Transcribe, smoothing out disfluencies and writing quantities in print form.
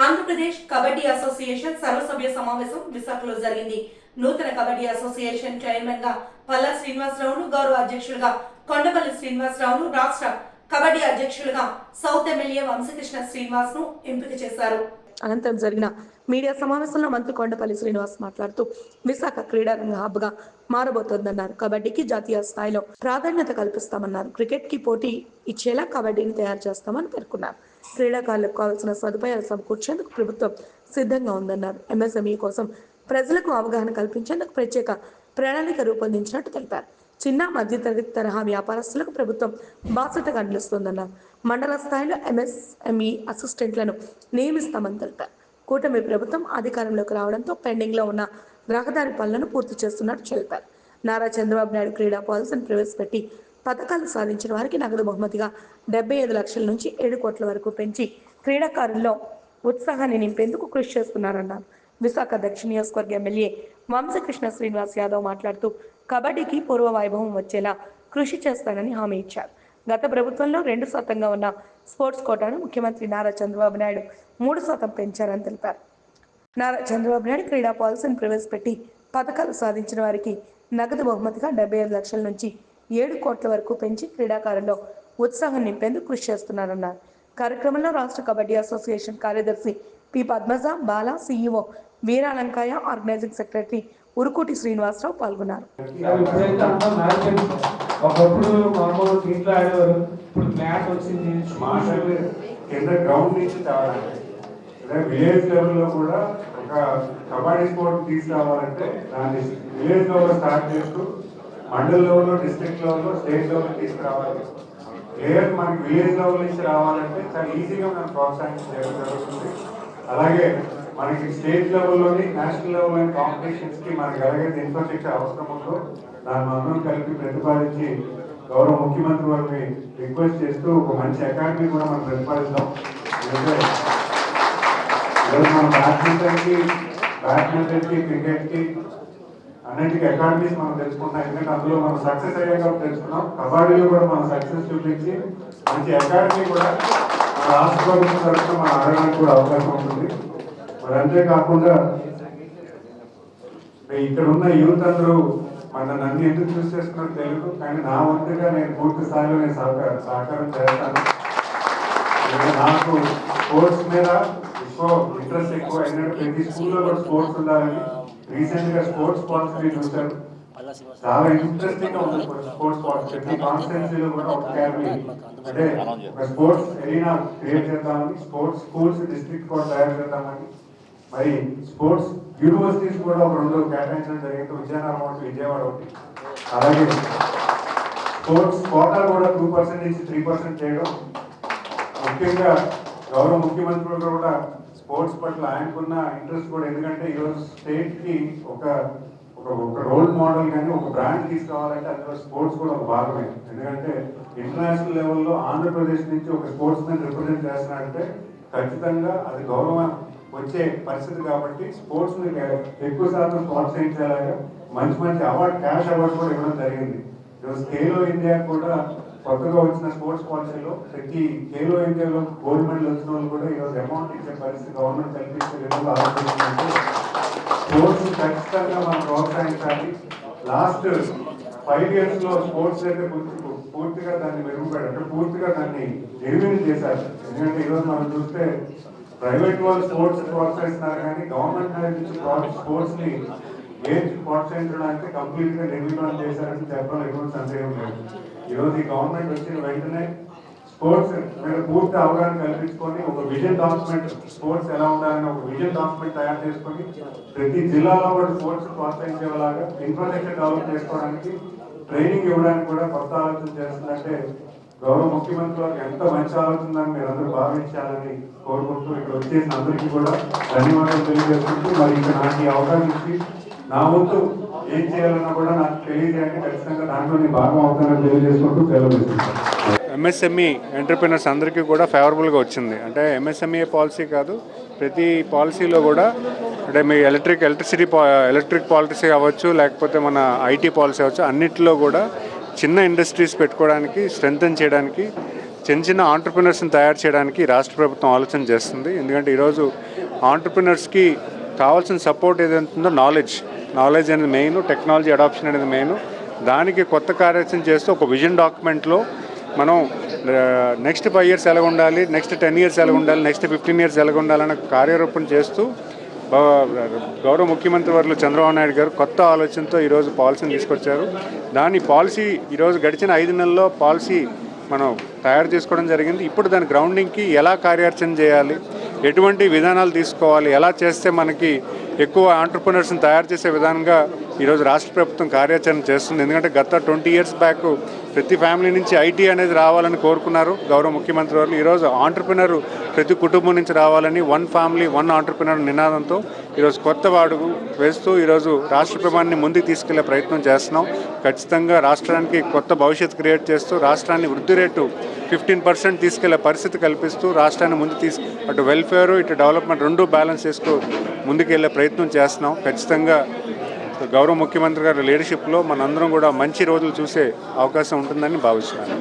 Andhra Pradesh kabaddi association సర్వసభ్య సమావేశం విశాఖలో జరిగింది. నూతన కబడ్డీ అసోసియేషన్ చైర్మన్ గా పల్లా శ్రీనివాసరావును, గౌరవ అధ్యక్షులుగా కొండపల్లి శ్రీనివాసరావును, రాష్ట్ర కబడ్డీ అధ్యక్షులుగా సౌత్ ఎమ్మెల్యే వంశకృష్ణ శ్రీనివాస్ ను ఎంపిక చేశారు. అనంతరం జరిగిన మీడియా సమావేశంలో మంత్రి కొండపల్లి శ్రీనివాస్ మాట్లాడుతూ విశాఖ క్రీడారంగ హబ్ గా మారబోతోందన్నారు. కబడ్డీకి జాతీయ స్థాయిలో ప్రాధాన్యత కల్పిస్తామన్నారు. క్రికెట్ కి పోటీ ఇచ్చేలా కబడ్డీని తయారు చేస్తామని పేర్కొన్నారు. క్రీడాకారులకు కావాల్సిన సదుపాయాలు సమకూర్చేందుకు ప్రభుత్వం సిద్ధంగా ఉందన్నారు. ఎంఎస్ఎంఈ కోసం ప్రజలకు అవగాహన కల్పించేందుకు ప్రత్యేక ప్రణాళిక రూపొందించినట్టు తెలిపారు. చిన్న మధ్యతరగతి తరహా వ్యాపారస్తులకు ప్రభుత్వం బాధ్యతగా నిలుస్తోందన్నారు. మండల స్థాయిలో ఎంఎస్ఎంఈ అసిస్టెంట్లను నియమిస్తామని తెలిపారు. కూటమి ప్రభుత్వం అధికారంలోకి రావడంతో పెండింగ్ లో ఉన్న రహదారి పనులను పూర్తి చేస్తున్నట్టు తెలిపారు. నారా చంద్రబాబు నాయుడు క్రీడా పాలసీని ప్రవేశపెట్టి పథకాలు సాధించిన వారికి నగదు బహుమతిగా 75 లక్షల నుంచి 7 కోట్ల వరకు పెంచి క్రీడాకారుల్లో ఉత్సాహాన్ని నింపేందుకు కృషి చేస్తున్నారన్నారు. విశాఖ దక్షిణ నియోజకవర్గ ఎమ్మెల్యే వంశకృష్ణ శ్రీనివాస్ యాదవ్ మాట్లాడుతూ కబడ్డీకి పూర్వ వైభవం వచ్చేలా కృషి చేస్తానని హామీ ఇచ్చారు. గత ప్రభుత్వంలో 2% ఉన్న స్పోర్ట్స్ కోటాను ముఖ్యమంత్రి నారా చంద్రబాబు నాయుడు 3% పెంచారని తెలిపారు. నారా చంద్రబాబు నాయుడు క్రీడా పాలసీని ప్రవేశపెట్టి పథకాలు సాధించిన వారికి నగదు బహుమతిగా 75 లక్షల నుంచి 7 కోట్ల వరకు పెంచి క్రీడాకారుల్లో ఉత్సాహం నింపేందుకు కృషి చేస్తున్నారన్నారు. కార్యక్రమంలో రాష్ట్ర కబడ్డీ అసోసియేషన్ కార్యదర్శి పి పద్మజ, బాల, సిఇఓ వీరాలంకాయ, ఆర్గనైజింగ్ సెక్రటరీ ఉరుకుటి శ్రీనివాసరావు పాల్గొన్నారు. ఒకప్పుడు మామూలు దీంట్లో ఆడేవారు, ఇప్పుడు మ్యాట్ వచ్చింది. కింద గ్రౌండ్ నుంచి తేవాలంటే విలేజ్ లెవెల్లో కూడా ఒక కబడ్డీ స్పోర్ట్ తీసుకురావాలంటే దాన్ని విలేజ్ లెవెల్లో స్టార్ట్ చేస్తూ మండల్ లెవెల్లో, డిస్ట్రిక్ట్ లెవెల్లో, స్టేట్ లెవెల్లో తీసుకురావాలి. ప్లేయర్ మనకి విలేజ్ లెవెల్ నుంచి రావాలంటే చాలా ఈజీగా మనం ప్రోత్సహించడం జరుగుతుంది. అలాగే మనకి స్టేట్ లెవెల్లోని, నేషనల్ లెవెల్లోని కాంపిటీషన్స్కి మనకి ఎలాగైతే ఇన్ఫ్రాస్ట్రక్చర్ అవసరం ఉందో దాన్ని అందరం కలిపి ప్రతిపాదించి గౌరవ ముఖ్యమంత్రి వారిని రిక్వెస్ట్ చేస్తూ ఒక మంచి అకాడమీ కూడా మనం ప్రతిపాదిస్తాం. ఎందుకంటే ఈరోజు మనం బ్యాడ్మింటన్కి, క్రికెట్కి అన్నింటికి అకాడమీస్ మనం తెలుసుకుంటాం. ఎందుకంటే అందులో మనం సక్సెస్ అయ్యాక తెలుసుకున్నాం. కబడ్డీలో కూడా మనం సక్సెస్ చూపించి మంచి అకాడమీ కూడా మన రాష్ట్ర ప్రభుత్వం తరఫున మనం అడగడానికి కూడా అవకాశం ఉంటుంది. మరి అంతేకాకుండా ఇక్కడ ఉన్న యూత్ అందరూ నన్ను ఎందుకు చూస్ చేసుకున్నట్టు తెలియదు, కానీ నా వంతుగా నేను పూర్తి స్థాయిలో నేను సహకారం చేస్తాను. నాకు స్పోర్ట్స్ మీద ఇంట్రెస్ట్ ఎక్కువ. ఎందుకంటే ప్రతి స్కూల్లో కూడా స్పోర్ట్స్ ఉండాలని రీసెంట్ గా స్పోర్ట్స్ పాలసీ చూశారు. చాలా ఇంట్రెస్టింగ్ గా ఉంది స్పోర్ట్స్ పాలసీ. ప్రతి కాన్స్టిట్యున్సీలో కూడా ఒక అకాడమీ అంటే ఒక స్పోర్ట్స్ ఎరీనా క్రియేట్ చేద్దామని, స్పోర్ట్స్ స్కూల్స్ డిస్ట్రిక్ట్ కూడా తయారు చేద్దామని, మరి స్పోర్ట్స్ యూనివర్సిటీస్ కూడా ఒక 2 కేటాయించడం జరిగింది. విజయనగరం ఒకటి, విజయవాడ ఒకటి. అలాగే స్పోర్ట్స్ కోటా కూడా 2% నుంచి 3% చేయడం. ముఖ్యంగా గౌరవ ముఖ్యమంత్రులు కూడా స్పోర్ట్స్ పట్ల ఆయనకున్న ఇంట్రెస్ట్ కూడా, ఎందుకంటే ఈరోజు స్టేట్ కి ఒక రోల్ మోడల్ కానీ ఒక బ్రాండ్ తీసుకురావాలంటే అందులో స్పోర్ట్స్ కూడా ఒక భాగమే. ఎందుకంటే ఇంటర్నేషనల్ లెవెల్లో ఆంధ్రప్రదేశ్ నుంచి ఒక స్పోర్ట్స్ మెన్ రిప్రజెంట్ చేస్తున్నారంటే ఖచ్చితంగా అది గౌరవం వచ్చే పరిస్థితి. కాబట్టి స్పోర్ట్స్ ని ఎక్కువ శాతం ప్రోత్సహించేలాగా మంచి అవార్డు, క్యాష్ అవార్డు కూడా ఇవ్వడం జరిగింది. ఈరోజు ఖేలో ఇండియా కూడా కొత్తగా వచ్చిన స్పోర్ట్స్ పాలసీలో ప్రతి ఖేలో ఇండియాలో గోల్డ్ మెడల్ వచ్చిన వాళ్ళు కూడా ఈరోజు అమౌంట్ ఇచ్చే పరిస్థితి గవర్నమెంట్ కల్పించే విధంగా ఆలోచిస్తుంటే స్పోర్ట్స్ ఖచ్చితంగా మనం ప్రోత్సహించాలి. లాస్ట్ 5 years లో స్పోర్ట్స్ అయితే పూర్తిగా దాన్ని మెరుగుపడారు, పూర్తిగా దాన్ని నిర్వీర్యం చేశారు. ఎందుకంటే ఈరోజు మనం చూస్తే ప్రైవేట్ వాళ్ళు స్పోర్ట్స్ ప్రోత్సహిస్తున్నారు, కానీ గవర్నమెంట్ నుంచి స్పోర్ట్స్ ని ప్రోత్సహించడానికి కంప్లీట్ గా నిర్వీర్యం చేశారని చెప్పడం ఎటువంటి సందేహం లేదు. ఈరోజు ఈ గవర్నమెంట్ వచ్చిన వెంటనే స్పోర్ట్స్ మీద పూర్తి అవగాహన కల్పించుకొని ఒక విజన్ డాక్యుమెంట్, స్పోర్ట్స్ ఎలా ఉండాలని ఒక విజన్ డాక్యుమెంట్ తయారు చేసుకొని ప్రతి జిల్లాలో కూడా స్పోర్ట్స్ ప్రోత్సహించేలాగా ఇన్ఫ్రాస్ట్రక్చర్ డెవలప్ చేసుకోవడానికి, ట్రైనింగ్ ఇవ్వడానికి కూడా కొత్త ఆలోచన చేస్తుందంటే గౌరవ ముఖ్యమంత్రి వారికి ఎంత మంచి ఆలోచన మీరు అందరూ భావించాలని కోరుకుంటూ ఇక్కడ వచ్చేసిన అందరికీ కూడా ధన్యవాదాలు తెలియజేసుకుంటూ, మరి ఇంకా నాకు ఈ అవకాశం ఇచ్చి నా వంతు ఏం చేయాలన్నా కూడా నాకు తెలియజేయండి. ఖచ్చితంగా దాంట్లో నేను భాగం అవుతానని తెలియజేసుకుంటూ సెలవుస్తున్నాను. ఎంఎస్ఎంఈ ఎంటర్ప్రినర్స్ అందరికీ కూడా ఫేవరబుల్గా వచ్చింది. అంటే ఎంఎస్ఎంఈ పాలసీ కాదు, ప్రతి పాలసీలో కూడా అంటే మీ ఎలక్ట్రిక్ పాలసీ అవ్వచ్చు, లేకపోతే మన ఐటీ పాలసీ అవ్వచ్చు, అన్నిటిలో కూడా చిన్న ఇండస్ట్రీస్ పెట్టుకోవడానికి, స్ట్రెంగ్తన్ చేయడానికి చిన్న చిన్న ఆంటర్ప్రినర్స్ని తయారు చేయడానికి రాష్ట్ర ప్రభుత్వం ఆలోచన చేస్తుంది. ఎందుకంటే ఈరోజు ఆంటర్ప్రినర్స్కి కావాల్సిన సపోర్ట్ ఏదైతుందో నాలెడ్జ్ అనేది మెయిన్, టెక్నాలజీ అడాప్షన్ అనేది మెయిన్. దానికి కొత్త కార్యాచరణ చేస్తూ ఒక విజన్ డాక్యుమెంట్లో మనం నెక్స్ట్ 5 years ఎలా ఉండాలి, నెక్స్ట్ 10 years ఎలా ఉండాలి, నెక్స్ట్ 15 years ఎలా ఉండాలన్న కార్యరూపణ చేస్తూ గౌరవ ముఖ్యమంత్రి వర్యులు చంద్రబాబు నాయుడు గారు కొత్త ఆలోచనతో ఈరోజు పాలసీని తీసుకొచ్చారు. దాని పాలసీ ఈరోజు గడిచిన 5 నెలల్లో పాలసీ మనం తయారు చేసుకోవడం జరిగింది. ఇప్పుడు దాని గ్రౌండింగ్కి ఎలా కార్యాచరణ చేయాలి, ఎటువంటి విధానాలు తీసుకోవాలి, ఎలా చేస్తే మనకి ఎక్కువ ఆంటర్ప్రినర్స్ని తయారు చేసే విధానంగా ఈరోజు రాష్ట్ర ప్రభుత్వం కార్యాచరణ చేస్తుంది. ఎందుకంటే గత 20 years బ్యాక్ ప్రతి ఫ్యామిలీ నుంచి ఐటీ అనేది రావాలని కోరుకున్నారు గౌరవ ముఖ్యమంత్రి వారు. ఈరోజు ఆంటర్ప్రినర్ ప్రతి కుటుంబం నుంచి రావాలని 1 family 1 entrepreneur నినాదంతో ఈరోజు కొత్త అడుగు వేస్తూ ఈరోజు రాష్ట్ర ప్రభుత్వాన్ని ముందుకు తీసుకెళ్లే ప్రయత్నం చేస్తున్నాం. ఖచ్చితంగా రాష్ట్రానికి కొత్త భవిష్యత్తు క్రియేట్ చేస్తూ రాష్ట్రాన్ని వృద్ధి రేటు 15% తీసుకెళ్లే పరిస్థితి కల్పిస్తూ రాష్ట్రాన్ని ముందు అటు వెల్ఫేర్ ఇటు డెవలప్మెంట్ రెండూ బ్యాలెన్స్ చేస్తూ ముందుకెళ్లే ప్రయత్నం చేస్తున్నాం. ఖచ్చితంగా గౌరవ ముఖ్యమంత్రి గారి లీడర్షిప్లో మనందరం కూడా మంచి రోజులు చూసే అవకాశం ఉంటుందని భావిస్తున్నాను.